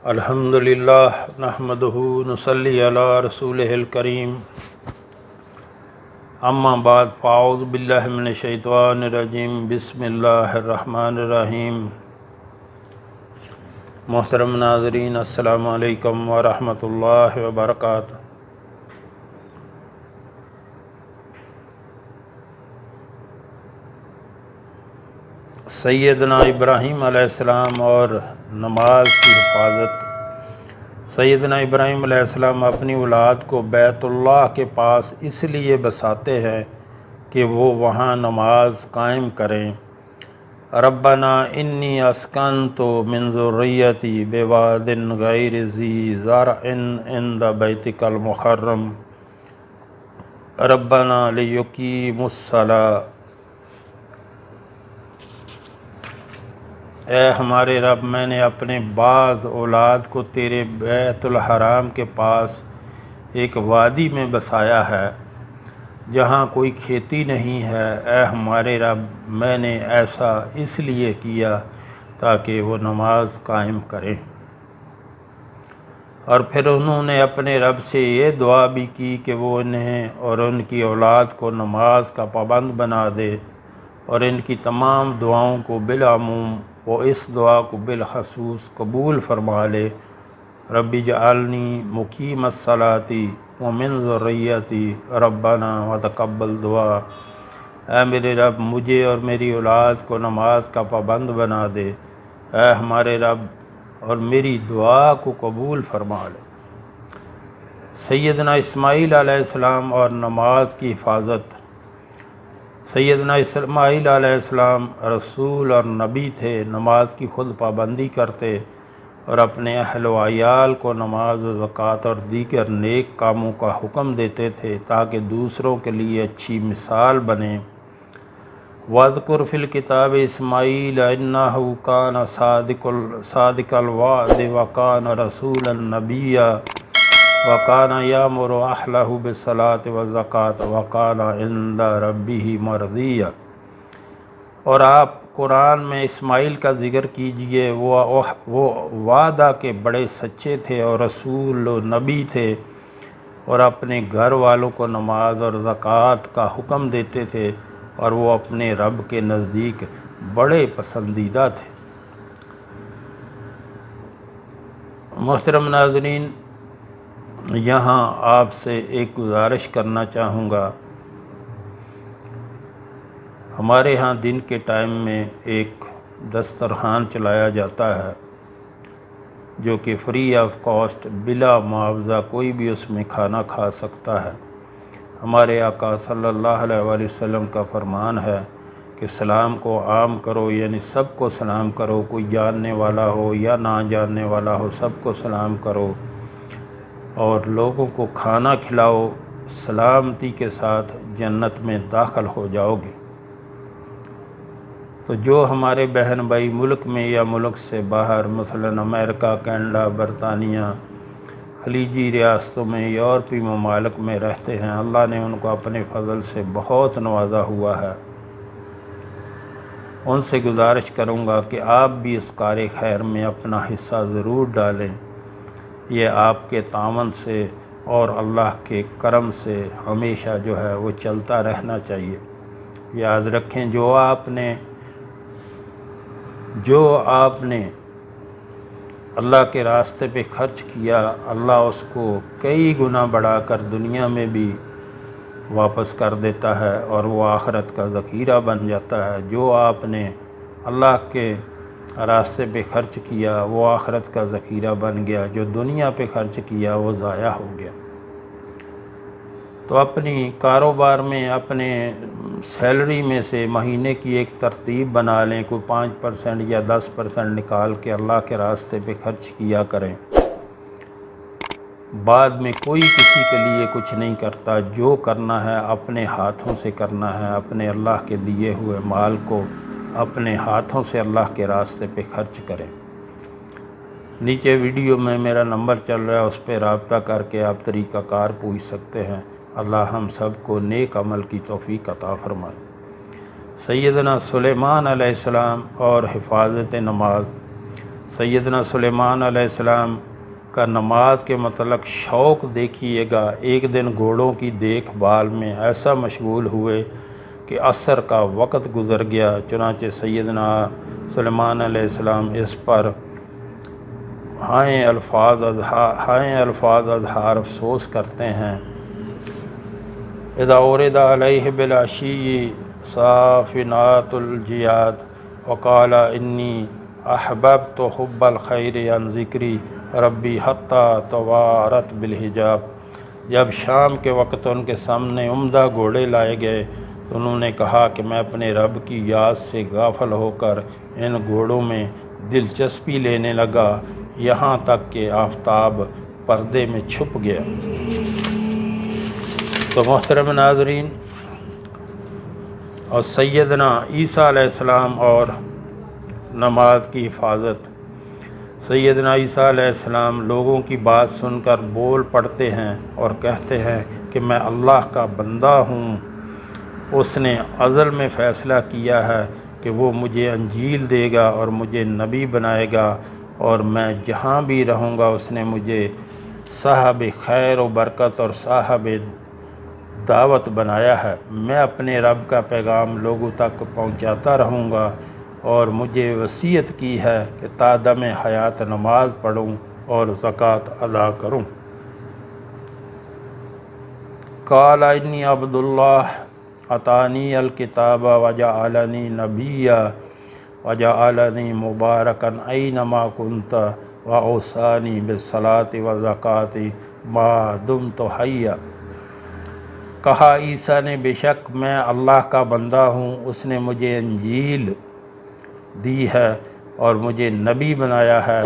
الحمدللہ نحمدہ نصلی علی رسولہ الکریم اما بعد فاعوذ باللہ من الشیطان الرجیم بسم اللہ الرحمن الرحیم۔ محترم ناظرین السلام علیکم ورحمۃ اللہ وبرکاتہ۔ سیدنا ابراہیم علیہ السلام اور نماز کی حفاظت۔ سیدنا ابراہیم علیہ السلام اپنی اولاد کو بیت اللہ کے پاس اس لیے بساتے ہیں کہ وہ وہاں نماز قائم کریں۔ ربنا انی اسکنت من ذریتی بواد غیر ذی زرع عند بیتک المحرم ربنا لیقیموا الصلاۃ۔ اے ہمارے رب، میں نے اپنے بعض اولاد کو تیرے بیت الحرام کے پاس ایک وادی میں بسایا ہے جہاں کوئی کھیتی نہیں ہے۔ اے ہمارے رب، میں نے ایسا اس لیے کیا تاکہ وہ نماز قائم کریں۔ اور پھر انہوں نے اپنے رب سے یہ دعا بھی کی کہ وہ انہیں اور ان کی اولاد کو نماز کا پابند بنا دے اور ان کی تمام دعاؤں کو بالعموم وہ اس دعا کو بالخصوص قبول فرما لے۔ رب اجعلنی مقیم الصلاۃ ومن ذریتی ربنا وتقبل دعا۔ اے میرے رب، مجھے اور میری اولاد کو نماز کا پابند بنا دے۔ اے ہمارے رب، اور میری دعا کو قبول فرما لے۔ سیدنا اسماعیل علیہ السلام اور نماز کی حفاظت۔ سیدنا اسماعیل علیہ السلام رسول اور نبی تھے، نماز کی خود پابندی کرتے اور اپنے اہل و عیال کو نماز و زکوٰۃ اور دیگر نیک کاموں کا حکم دیتے تھے تاکہ دوسروں کے لیے اچھی مثال بنیں۔ وَاذْكُرْ فِي الْكِتَابِ إِسْمَاعِيلَ إِنَّهُ كَانَ صَادِقَ الْوَعْدِ وَكَانَ رَسُولًا نَبِيًّا وَكَانَ يَأْمُرُ أَهْلَهُ بِالصَّلَاةِ وَالزَّكَاةِ وَكَانَ عِندَ رَبِّهِ مَرْضِيًّا۔ اور آپ قرآن میں اسماعیل کا ذکر کیجئے، وہ وعدہ کے بڑے سچے تھے اور رسول و نبی تھے اور اپنے گھر والوں کو نماز اور زکوٰۃ کا حکم دیتے تھے اور وہ اپنے رب کے نزدیک بڑے پسندیدہ تھے۔ محترم ناظرین، یہاں آپ سے ایک گزارش کرنا چاہوں گا۔ ہمارے ہاں دن کے ٹائم میں ایک دسترخوان چلایا جاتا ہے جو کہ فری آف کاسٹ، بلا معاوضہ کوئی بھی اس میں کھانا کھا سکتا ہے۔ ہمارے آقا صلی اللہ علیہ وآلہ وسلم کا فرمان ہے کہ سلام کو عام کرو، یعنی سب کو سلام کرو، کوئی جاننے والا ہو یا نہ جاننے والا ہو، سب کو سلام کرو اور لوگوں کو کھانا کھلاؤ، سلامتی کے ساتھ جنت میں داخل ہو جاؤ گے۔ تو جو ہمارے بہن بھائی ملک میں یا ملک سے باہر، مثلاً امریکہ، کینیڈا، برطانیہ، خلیجی ریاستوں میں، یورپی ممالک میں رہتے ہیں، اللہ نے ان کو اپنے فضل سے بہت نوازا ہوا ہے۔ ان سے گزارش کروں گا کہ آپ بھی اس کار خیر میں اپنا حصہ ضرور ڈالیں۔ یہ آپ کے تعاون سے اور اللہ کے کرم سے ہمیشہ جو ہے وہ چلتا رہنا چاہیے۔ یاد رکھیں، جو آپ نے اللہ کے راستے پہ خرچ کیا، اللہ اس کو کئی گنا بڑھا کر دنیا میں بھی واپس کر دیتا ہے اور وہ آخرت کا ذخیرہ بن جاتا ہے۔ جو آپ نے اللہ کے راستے پہ خرچ کیا وہ آخرت کا ذخیرہ بن گیا، جو دنیا پہ خرچ کیا وہ ضائع ہو گیا۔ تو اپنی کاروبار میں، اپنے سیلری میں سے مہینے کی ایک ترتیب بنا لیں، کوئی 5% یا 10% نکال کے اللہ کے راستے پہ خرچ کیا کریں۔ بعد میں کوئی کسی کے لیے کچھ نہیں کرتا، جو کرنا ہے اپنے ہاتھوں سے کرنا ہے۔ اپنے اللہ کے دیے ہوئے مال کو اپنے ہاتھوں سے اللہ کے راستے پہ خرچ کریں۔ نیچے ویڈیو میں میرا نمبر چل رہا ہے، اس پہ رابطہ کر کے آپ طریقہ کار پوچھ سکتے ہیں۔ اللہ ہم سب کو نیک عمل کی توفیق عطا فرمائے۔ سیدنا سلیمان علیہ السلام اور حفاظت نماز۔ سیدنا سلیمان علیہ السلام کا نماز کے متعلق شوق دیکھیے گا۔ ایک دن گھوڑوں کی دیکھ بھال میں ایسا مشغول ہوئے کہ عصر کا وقت گزر گیا، چنانچہ سیدنا سلیمان علیہ السلام اس پر ہائیں الفاظ اظہار افسوس کرتے ہیں۔ اذا اورد علیہ بالعشی صافنات الجیاد وقال انی احببت حب الخیر عن ذکری ربی حتی توارت بالحجاب۔ جب شام کے وقت ان کے سامنے عمدہ گھوڑے لائے گئے تو انہوں نے کہا کہ میں اپنے رب کی یاد سے غافل ہو کر ان گھوڑوں میں دلچسپی لینے لگا، یہاں تک کہ آفتاب پردے میں چھپ گیا۔ تو محترم ناظرین، اور سیدنا عیسیٰ علیہ السلام اور نماز کی حفاظت۔ سیدنا عیسیٰ علیہ السلام لوگوں کی بات سن کر بول پڑتے ہیں اور کہتے ہیں کہ میں اللہ کا بندہ ہوں۔ اس نے ازل میں فیصلہ کیا ہے کہ وہ مجھے انجیل دے گا اور مجھے نبی بنائے گا، اور میں جہاں بھی رہوں گا اس نے مجھے صاحب خیر و برکت اور صاحب دعوت بنایا ہے۔ میں اپنے رب کا پیغام لوگوں تک پہنچاتا رہوں گا، اور مجھے وصیت کی ہے کہ تا دم حیات نماز پڑھوں اور زکوٰۃ ادا کروں۔ قال انی عبد اللہ اتانی الکتاب وجعلنی نبیا وجعلنی مبارکا اینما کنت واوصانی بالصلاۃ والزکوٰۃ ما دمت حیا۔ کہا عیسیٰ نے بے شک میں اللہ کا بندہ ہوں، اس نے مجھے انجیل دی ہے اور مجھے نبی بنایا ہے،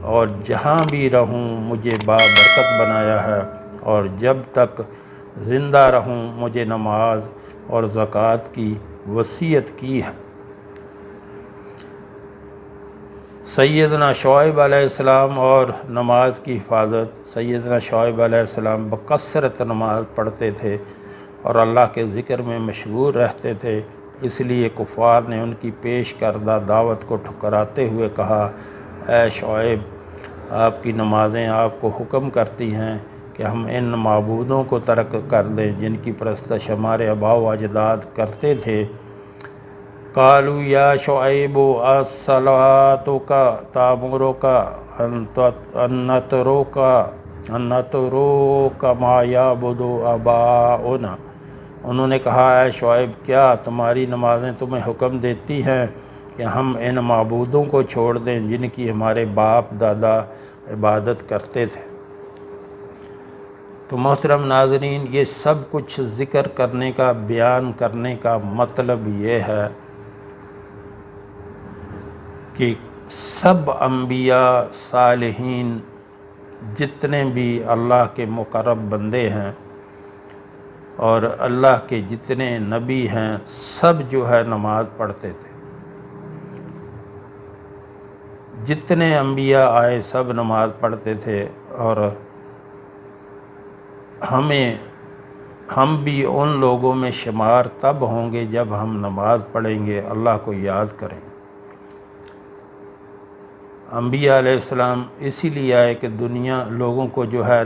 اور جہاں بھی رہوں مجھے بابرکت بنایا ہے، اور جب تک زندہ رہوں مجھے نماز اور زکوٰۃ کی وصیت کی ہے۔ سیدنا شعیب علیہ السلام اور نماز کی حفاظت۔ سیدنا شعیب علیہ السلام بکثرت نماز پڑھتے تھے اور اللہ کے ذکر میں مشغول رہتے تھے، اس لیے کفار نے ان کی پیش کردہ دعوت کو ٹھکراتے ہوئے کہا، اے شعیب، آپ کی نمازیں آپ کو حکم کرتی ہیں کہ ہم ان معبودوں کو ترک کر دیں جن کی پرستش ہمارے آباء و اجداد کرتے تھے۔ قالوا یا شعیب الصلاۃ تأمرک ان نترک ما یعبد آباؤنا۔ انہوں نے کہا، اے شعیب، کیا تمہاری نمازیں تمہیں حکم دیتی ہیں کہ ہم ان معبودوں کو چھوڑ دیں جن کی ہمارے باپ دادا عبادت کرتے تھے؟ تو محترم ناظرین، یہ سب کچھ ذکر کرنے کا، بیان کرنے کا مطلب یہ ہے کہ سب انبیاء، صالحین، جتنے بھی اللہ کے مقرب بندے ہیں اور اللہ کے جتنے نبی ہیں، سب جو ہے نماز پڑھتے تھے۔ جتنے انبیاء آئے سب نماز پڑھتے تھے، اور ہم بھی ان لوگوں میں شمار تب ہوں گے جب ہم نماز پڑھیں گے، اللہ کو یاد کریں گے۔ انبیاء علیہ السلام اسی لیے آئے کہ دنیا لوگوں کو جو ہے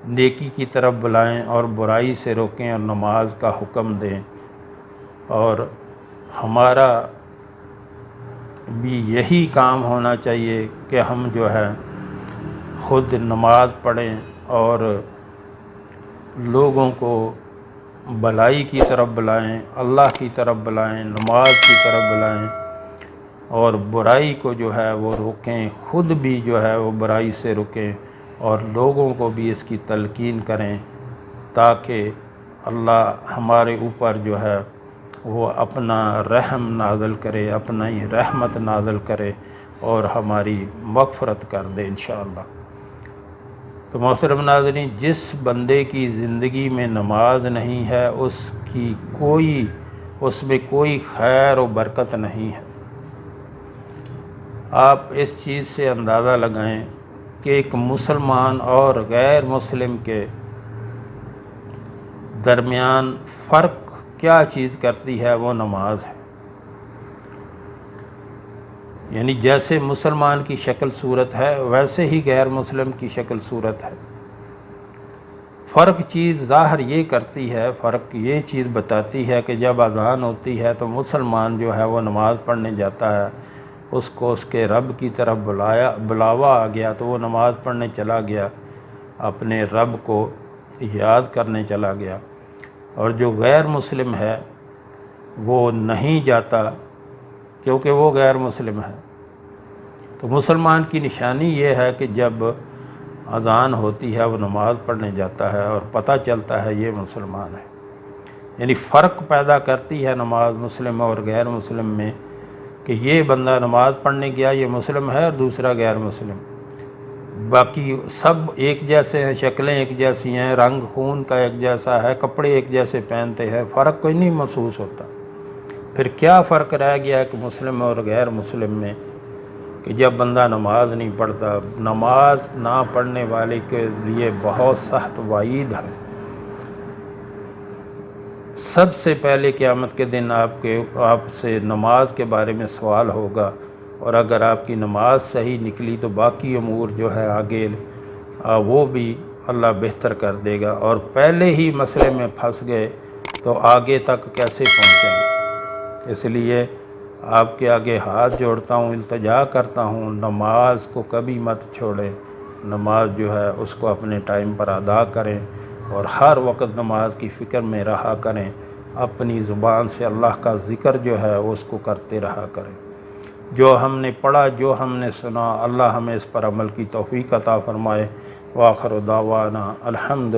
نیکی کی طرف بلائیں اور برائی سے روکیں اور نماز کا حکم دیں، اور ہمارا بھی یہی کام ہونا چاہیے کہ ہم جو ہے خود نماز پڑھیں اور لوگوں کو بھلائی کی طرف بلائیں، اللہ کی طرف بلائیں، نماز کی طرف بلائیں، اور برائی کو جو ہے وہ روکیں، خود بھی جو ہے وہ برائی سے رکیں، اور لوگوں کو بھی اس کی تلقین کریں، تاکہ اللہ ہمارے اوپر جو ہے وہ اپنا رحم نازل کرے، اپنا ہی رحمت نازل کرے اور ہماری مغفرت کر دے انشاءاللہ۔ تو محترم ناظرین، جس بندے کی زندگی میں نماز نہیں ہے اس میں کوئی خیر و برکت نہیں ہے۔ آپ اس چیز سے اندازہ لگائیں کہ ایک مسلمان اور غیر مسلم کے درمیان فرق کیا چیز کرتی ہے، وہ نماز ہے۔ یعنی جیسے مسلمان کی شکل صورت ہے ویسے ہی غیر مسلم کی شکل صورت ہے۔ فرق چیز ظاہر یہ کرتی ہے، فرق یہ چیز بتاتی ہے کہ جب اذان ہوتی ہے تو مسلمان جو ہے وہ نماز پڑھنے جاتا ہے، اس کو اس کے رب کی طرف بلاوا آ گیا تو وہ نماز پڑھنے چلا گیا، اپنے رب کو یاد کرنے چلا گیا۔ اور جو غیر مسلم ہے وہ نہیں جاتا کیونکہ وہ غیر مسلم ہے۔ تو مسلمان کی نشانی یہ ہے کہ جب اذان ہوتی ہے وہ نماز پڑھنے جاتا ہے اور پتہ چلتا ہے یہ مسلمان ہے۔ یعنی فرق پیدا کرتی ہے نماز مسلم اور غیر مسلم میں کہ یہ بندہ نماز پڑھنے گیا یہ مسلم ہے اور دوسرا غیر مسلم۔ باقی سب ایک جیسے ہیں، شکلیں ایک جیسی ہیں، رنگ خون کا ایک جیسا ہے، کپڑے ایک جیسے پہنتے ہیں، فرق کوئی نہیں محسوس ہوتا۔ پھر کیا فرق رہ گیا کہ مسلم اور غیر مسلم میں کہ جب بندہ نماز نہیں پڑھتا، نماز نہ پڑھنے والے کے لیے بہت سخت وعید ہے۔ سب سے پہلے قیامت کے دن آپ سے نماز کے بارے میں سوال ہوگا، اور اگر آپ کی نماز صحیح نکلی تو باقی امور جو ہے آگے وہ بھی اللہ بہتر کر دے گا، اور پہلے ہی مسئلے میں پھنس گئے تو آگے تک کیسے پہنچیں گے۔ اس لیے آپ کے آگے ہاتھ جوڑتا ہوں، التجا کرتا ہوں، نماز کو کبھی مت چھوڑیں، نماز جو ہے اس کو اپنے ٹائم پر ادا کریں، اور ہر وقت نماز کی فکر میں رہا کریں، اپنی زبان سے اللہ کا ذکر جو ہے اس کو کرتے رہا کریں۔ جو ہم نے پڑھا، جو ہم نے سنا، اللہ ہمیں اس پر عمل کی توفیق عطا فرمائے۔ وآخر دعوانا الحمد